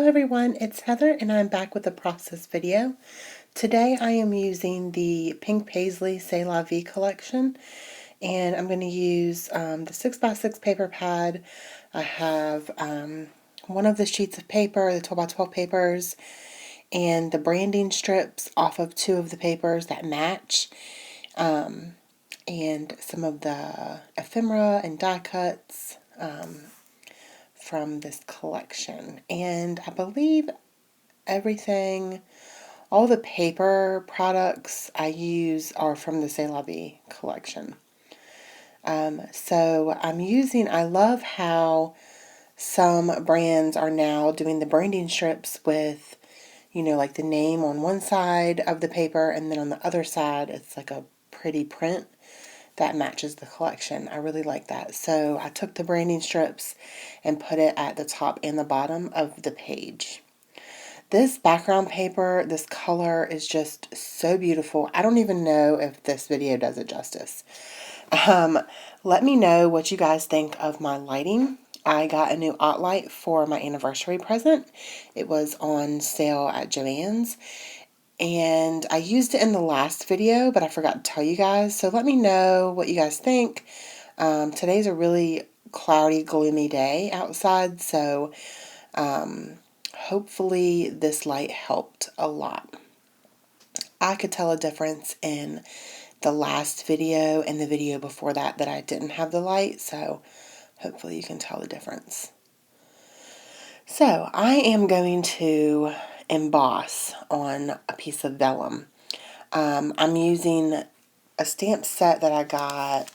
everyone, it's Heather and I'm back with a process video. Today I am using the Pink Paisley C'est La Vie collection, and I'm going to use the 6x6 paper pad. I have one of the sheets of paper, the 12x12 papers, and the branding strips off of two of the papers that match, and some of the ephemera and die cuts from this collection. And I believe everything, all the paper products I use are from the C'est La Vie collection. So I love how some brands are now doing the branding strips with, like the name on one side of the paper, and then on the other side it's like a pretty print that matches the collection. I really like that. So I took the branding strips and put it at the top and the bottom of the page. This background paper, this color is just so beautiful. I don't even know if this video does it justice. Let me know what you guys think of my lighting. I got a new light for my anniversary present. It was on sale at Joann's, and I used it in the last video, but I forgot to tell you guys. So let me know what you guys think. Today's a really cloudy, gloomy day outside, so hopefully this light helped a lot. I could tell a difference in the last video and the video before that I didn't have the light, so hopefully you can tell the difference. So I am going to emboss on a piece of vellum. I'm using a stamp set that I got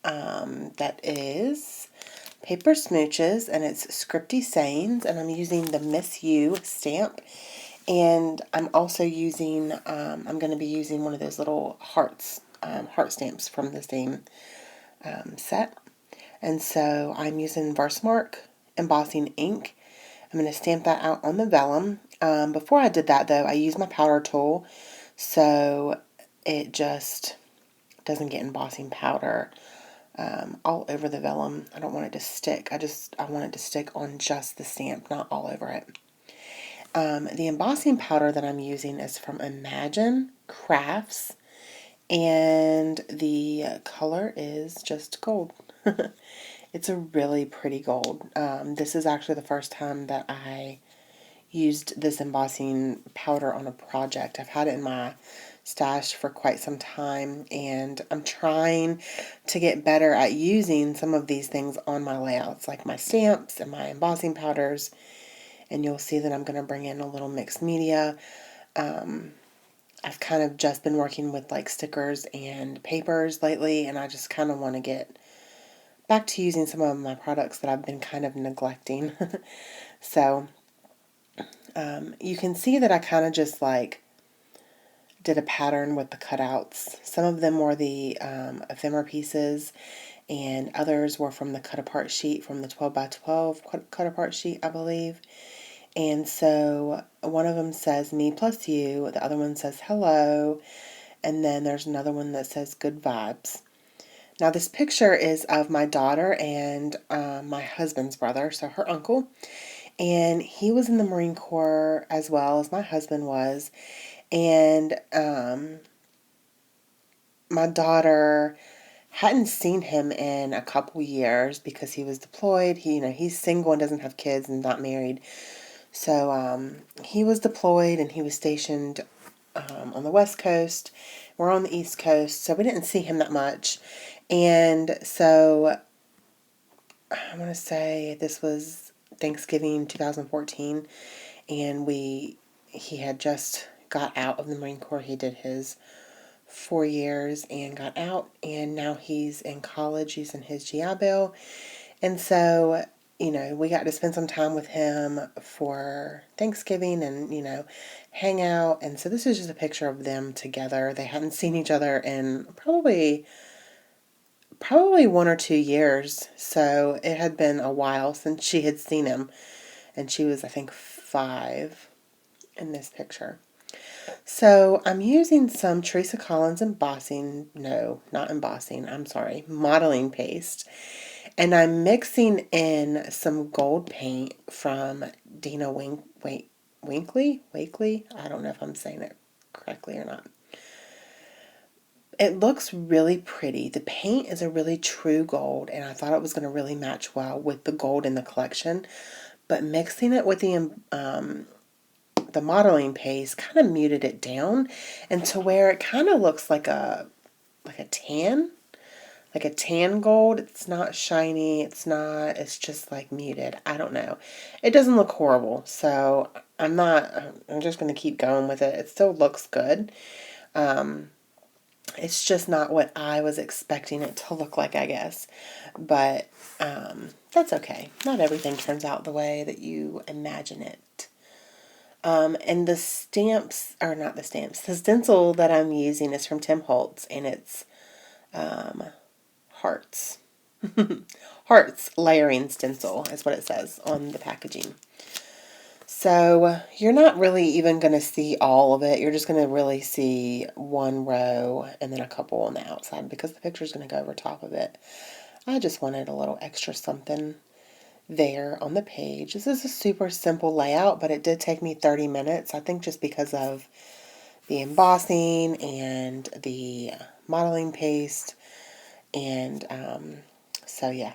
that is Paper Smooches, and it's Scripty Sayings, and I'm using the Me+You stamp. And I'm also using, I'm going to be using one of those little hearts, heart stamps from the same set. And so I'm using Versamark embossing ink. I'm going to stamp that out on the vellum. Before I did that, though, I used my powder tool so it just doesn't get embossing powder all over the vellum. I don't want it to stick. I want it to stick on just the stamp, not all over it. The embossing powder that I'm using is from Imagine Crafts, and the color is just gold. It's a really pretty gold. This is actually the first time that I used this embossing powder on a project. I've had it in my stash for quite some time, and I'm trying to get better at using some of these things on my layouts, like my stamps and my embossing powders. And you'll see that I'm going to bring in a little mixed media. I've kind of just been working with like stickers and papers lately, and I just kind of want to get back to using some of my products that I've been kind of neglecting. So you can see that I kind of just like did a pattern with the cutouts. Some of them were the ephemera pieces, and others were from the cut apart sheet, from the 12x12 cut apart sheet, I believe. And so one of them says Me+You, the other one says hello, and then there's another one that says good vibes. Now this picture is of my daughter and my husband's brother, so her uncle, and he was in the Marine Corps as well as my husband was. And my daughter hadn't seen him in a couple years because he was deployed. He's single and doesn't have kids and not married. So he was deployed and he was stationed on the West Coast. We're on the East Coast, so we didn't see him that much. And so I want to say this was Thanksgiving 2014, and he had just got out of the Marine Corps. He did his 4 years and got out, and now he's in college using his GI Bill. And so we got to spend some time with him for Thanksgiving and, hang out. And so this is just a picture of them together. They hadn't seen each other in probably 1 or 2 years. So it had been a while since she had seen him. And she was, I think, 5 in this picture. So I'm using some Teresa Collins modeling paste. And I'm mixing in some gold paint from Dina Wakely. I don't know if I'm saying it correctly or not. It looks really pretty. The paint is a really true gold, and I thought it was going to really match well with the gold in the collection. But mixing it with the modeling paste kind of muted it down, and to where it kind of looks like a tan, like a tan gold. It's not shiny. It's not. It's just like muted. I don't know. It doesn't look horrible, so I'm not. I'm just going to keep going with it. It still looks good. It's just not what I was expecting it to look like, I guess. But that's okay. Not everything turns out the way that you imagine it. And the stamps, or not the stamps, the stencil that I'm using is from Tim Holtz, and it's hearts. Hearts layering stencil is what it says on the packaging. So you're not really even going to see all of it. You're just going to really see one row and then a couple on the outside because the picture is going to go over top of it. I just wanted a little extra something there on the page. This is a super simple layout, but it did take me 30 minutes. I think just because of the embossing and the modeling paste. And so yeah.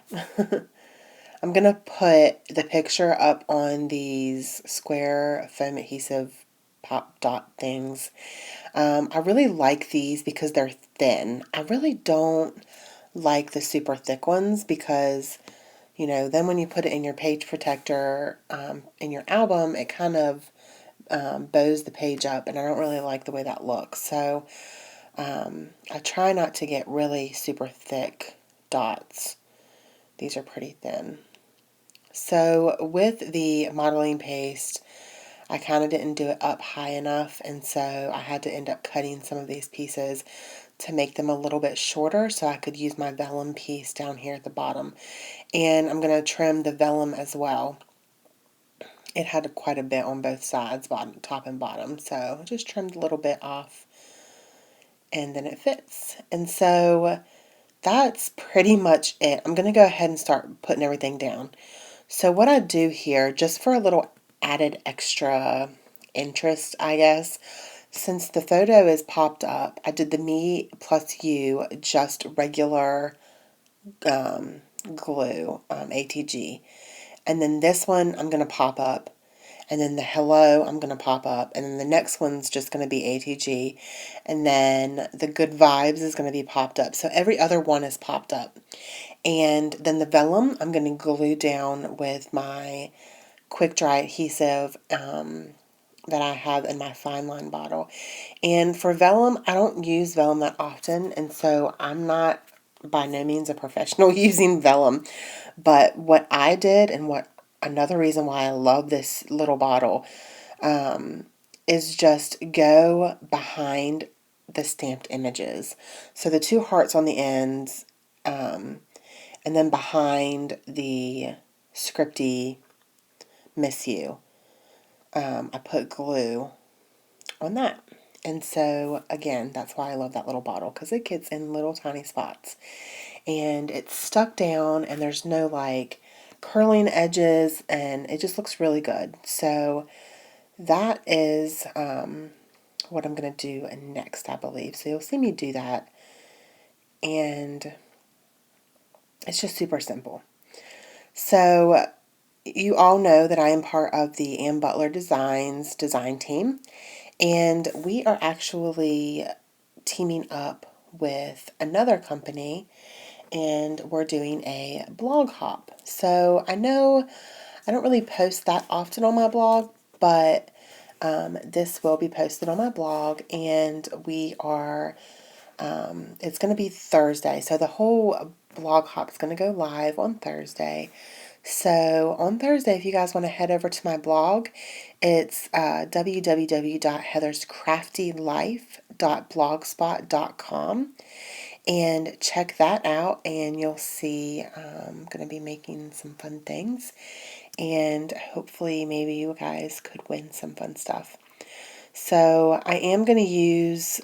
I'm going to put the picture up on these square foam adhesive pop dot things. I really like these because they're thin. I really don't like the super thick ones because, you know, then when you put it in your page protector in your album, it kind of bows the page up, and I don't really like the way that looks. So I try not to get really super thick dots. These are pretty thin. So with the modeling paste, I kind of didn't do it up high enough, and so I had to end up cutting some of these pieces to make them a little bit shorter so I could use my vellum piece down here at the bottom. And I'm going to trim the vellum as well. It had quite a bit on both sides, bottom, top and bottom, so just trimmed a little bit off, and then it fits. And so that's pretty much it. I'm going to go ahead and start putting everything down. So what I do here, just for a little added extra interest, I guess, since the photo is popped up, I did the Me+You just regular glue, ATG. And then this one I'm going to pop up. And then the hello I'm going to pop up. And then the next one's just going to be ATG. And then the good vibes is going to be popped up. So every other one is popped up. And then the vellum I'm going to glue down with my quick dry adhesive that I have in my fine line bottle. And for vellum, I don't use vellum that often, and so I'm not by no means a professional using vellum. But what I did, and what another reason why I love this little bottle, is just go behind the stamped images. So the two hearts on the ends, and then behind the scripty Me+You, I put glue on that. And so, again, that's why I love that little bottle, because it gets in little tiny spots. And it's stuck down, and there's no, like, curling edges, and it just looks really good. So that is what I'm going to do next, I believe. So you'll see me do that. And it's just super simple. So you all know that I am part of the Ann Butler Designs design team, and we are actually teaming up with another company, and we're doing a blog hop. So I know I don't really post that often on my blog, but this will be posted on my blog, and we are, it's going to be Thursday. So the whole blog hop is going to go live on Thursday. So on Thursday, if you guys want to head over to my blog, it's www.heatherscraftylife.blogspot.com, and check that out, and you'll see I'm going to be making some fun things, and hopefully maybe you guys could win some fun stuff. So I am going to use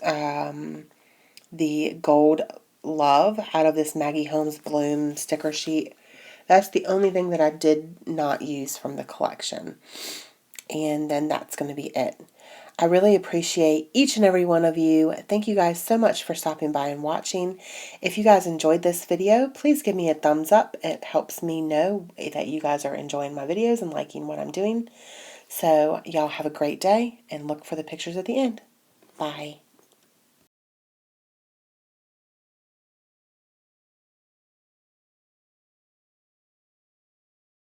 the Gold Love out of this Maggie Holmes Bloom sticker sheet That's the only thing that I did not use from the collection. And then that's going to be it. I really appreciate each and every one of you. Thank you guys so much for stopping by and watching. If you guys enjoyed this video, please give me a thumbs up. It helps me know that you guys are enjoying my videos and liking what I'm doing. So y'all have a great day and look for the pictures at the end. Bye.